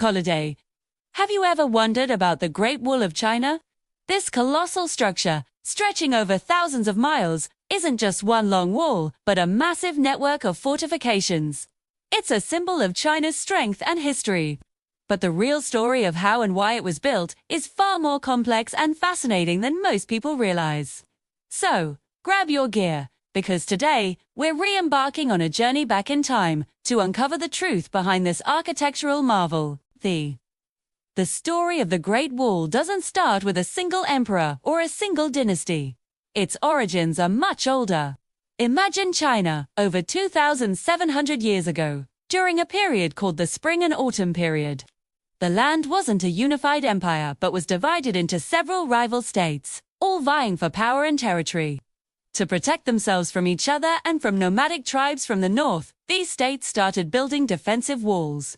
Holiday. Have you ever wondered about the Great Wall of China? This colossal structure, stretching over thousands of miles, isn't just one long wall, but a massive network of fortifications. It's a symbol of China's strength and history. But the real story of how and why it was built is far more complex and fascinating than most people realize. So, grab your gear, because today, we're re-embarking on a journey back in time to uncover the truth behind this architectural marvel. The story of the Great Wall doesn't start with a single emperor or a single dynasty. Its origins are much older. Imagine China, over 2,700 years ago, during a period called the Spring and Autumn period. The land wasn't a unified empire but was divided into several rival states, all vying for power and territory. To protect themselves from each other and from nomadic tribes from the north, these states started building defensive walls.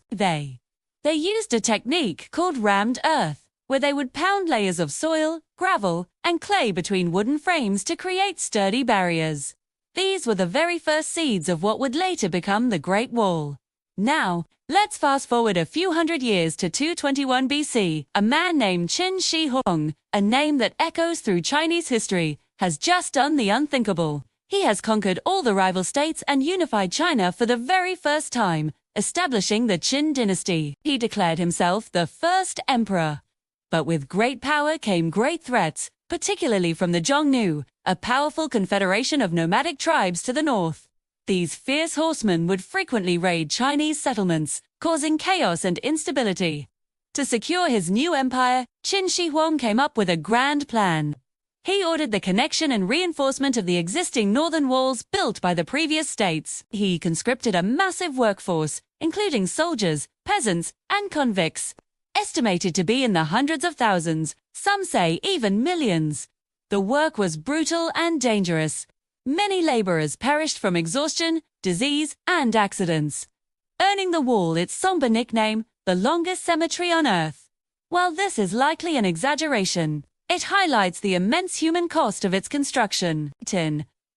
They used a technique called rammed earth, where they would pound layers of soil, gravel, and clay between wooden frames to create sturdy barriers. These were the very first seeds of what would later become the Great Wall. Now, let's fast forward a few hundred years to 221 BC. A man named Qin Shi Huang, a name that echoes through Chinese history, has just done the unthinkable. He has conquered all the rival states and unified China for the very first time, establishing the Qin dynasty. He declared himself the first emperor. But with great power came great threats, particularly from the Zhongnu, a powerful confederation of nomadic tribes to the north. These fierce horsemen would frequently raid Chinese settlements, causing chaos and instability. To secure his new empire, Qin Shi Huang came up with a grand plan. He ordered the connection and reinforcement of the existing northern walls built by the previous states. He conscripted a massive workforce, including soldiers, peasants, and convicts, estimated to be in the hundreds of thousands, some say even millions. The work was brutal and dangerous. Many laborers perished from exhaustion, disease, and accidents, earning the wall its somber nickname, the longest cemetery on Earth. While this is likely an exaggeration, it highlights the immense human cost of its construction.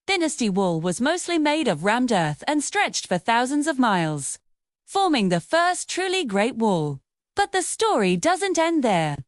Dynasty wall was mostly made of rammed earth and stretched for thousands of miles, forming the first truly Great Wall. But the story doesn't end there.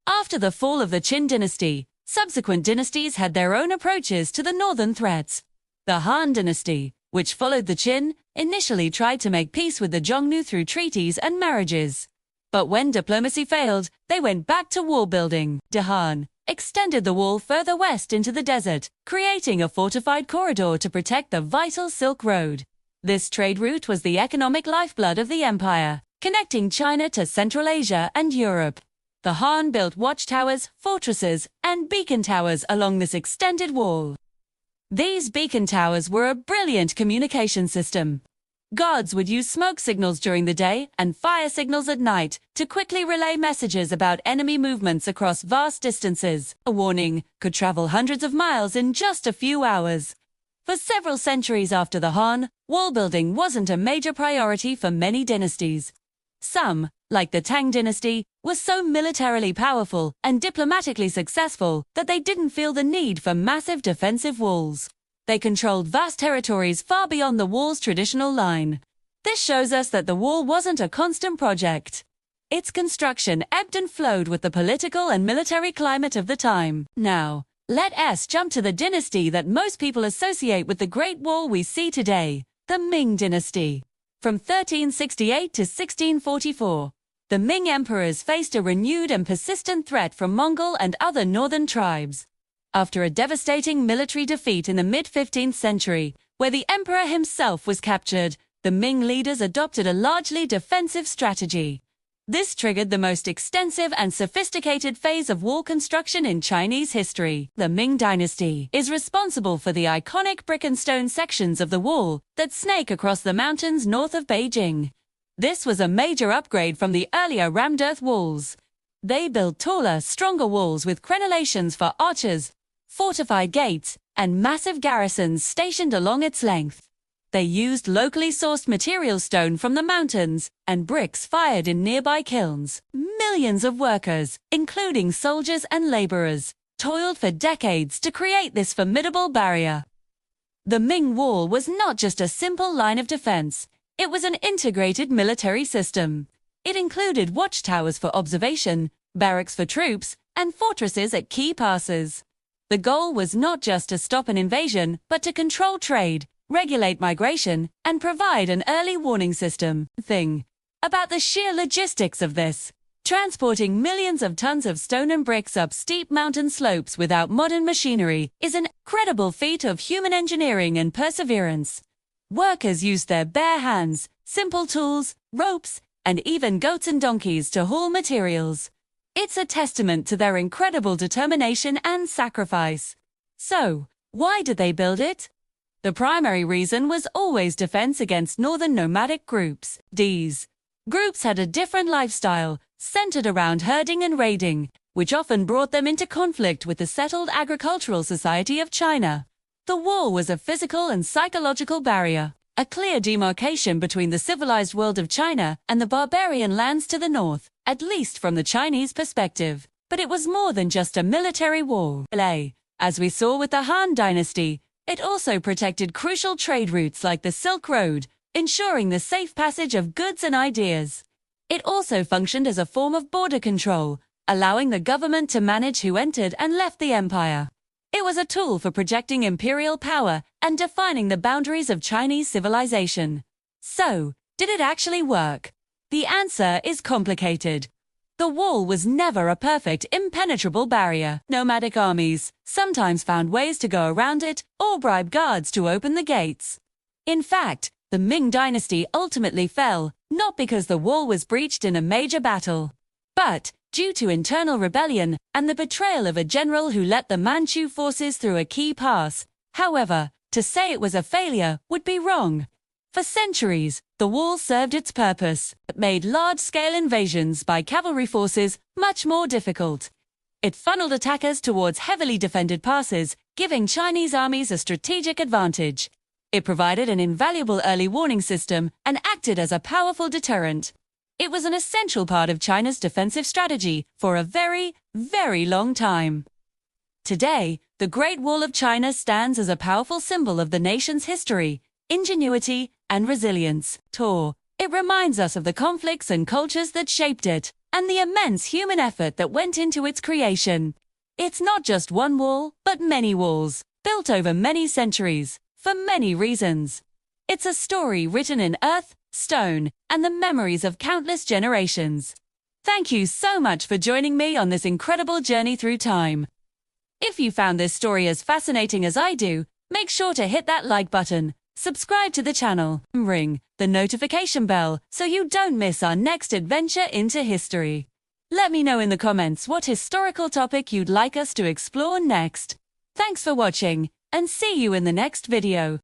After the fall of the Qin dynasty, subsequent dynasties had their own approaches to the northern threats. The Han dynasty, which followed the Qin, initially tried to make peace with the Zhongnu through treaties and marriages. But when diplomacy failed, they went back to wall building. The Han extended the wall further west into the desert, creating a fortified corridor to protect the vital Silk Road. This trade route was the economic lifeblood of the empire, connecting China to Central Asia and Europe. The Han built watchtowers, fortresses, and beacon towers along this extended wall. These beacon towers were a brilliant communication system. Guards would use smoke signals during the day and fire signals at night to quickly relay messages about enemy movements across vast distances. A warning could travel hundreds of miles in just a few hours. For several centuries after the Han, wall building wasn't a major priority for many dynasties. Some, like the Tang dynasty, were so militarily powerful and diplomatically successful that they didn't feel the need for massive defensive walls. They controlled vast territories far beyond the wall's traditional line. This shows us that the wall wasn't a constant project. Its construction ebbed and flowed with the political and military climate of the time. Now, let us jump to the dynasty that most people associate with the Great Wall we see today, the Ming dynasty. From 1368 to 1644, the Ming emperors faced a renewed and persistent threat from Mongol and other northern tribes. After a devastating military defeat in the mid-15th century, where the emperor himself was captured, the Ming leaders adopted a largely defensive strategy. This triggered the most extensive and sophisticated phase of wall construction in Chinese history. The Ming dynasty is responsible for the iconic brick and stone sections of the wall that snake across the mountains north of Beijing. This was a major upgrade from the earlier rammed earth walls. They built taller, stronger walls with crenellations for archers, fortified gates, and massive garrisons stationed along its length. They used locally sourced material stone from the mountains and bricks fired in nearby kilns. Millions of workers, including soldiers and laborers, toiled for decades to create this formidable barrier. The Ming Wall was not just a simple line of defense. It was an integrated military system. It included watchtowers for observation, barracks for troops, and fortresses at key passes. The goal was not just to stop an invasion, but to control trade, regulate migration, and provide an early warning system. About the sheer logistics of this. Transporting millions of tons of stone and bricks up steep mountain slopes without modern machinery is an incredible feat of human engineering and perseverance. Workers used their bare hands, simple tools, ropes, and even goats and donkeys to haul materials. It's a testament to their incredible determination and sacrifice. So, why did they build it? The primary reason was always defense against northern nomadic groups. These groups had a different lifestyle, centered around herding and raiding, which often brought them into conflict with the settled agricultural society of China. The wall was a physical and psychological barrier, a clear demarcation between the civilized world of China and the barbarian lands to the north, at least from the Chinese perspective. But it was more than just a military wall. As we saw with the Han Dynasty, it also protected crucial trade routes like the Silk Road, ensuring the safe passage of goods and ideas. It also functioned as a form of border control, allowing the government to manage who entered and left the empire. It was a tool for projecting imperial power and defining the boundaries of Chinese civilization. So, did it actually work? The answer is complicated. The wall was never a perfect, impenetrable barrier. Nomadic armies sometimes found ways to go around it or bribe guards to open the gates. In fact, the Ming dynasty ultimately fell, not because the wall was breached in a major battle, but due to internal rebellion and the betrayal of a general who let the Manchu forces through a key pass. However, to say it was a failure would be wrong. For centuries, the wall served its purpose, but made large-scale invasions by cavalry forces much more difficult. It funneled attackers towards heavily defended passes, giving Chinese armies a strategic advantage. It provided an invaluable early warning system and acted as a powerful deterrent. It was an essential part of China's defensive strategy for a very, very long time. Today, the Great Wall of China stands as a powerful symbol of the nation's history, ingenuity, and resilience. It reminds us of the conflicts and cultures that shaped it, and the immense human effort that went into its creation. It's not just one wall, but many walls, built over many centuries, for many reasons. It's a story written in earth, stone, and the memories of countless generations. Thank you so much for joining me on this incredible journey through time. If you found this story as fascinating as I do, make sure to hit that like button, subscribe to the channel, and ring the notification bell so you don't miss our next adventure into history. Let me know in the comments what historical topic you'd like us to explore next. Thanks for watching, and see you in the next video.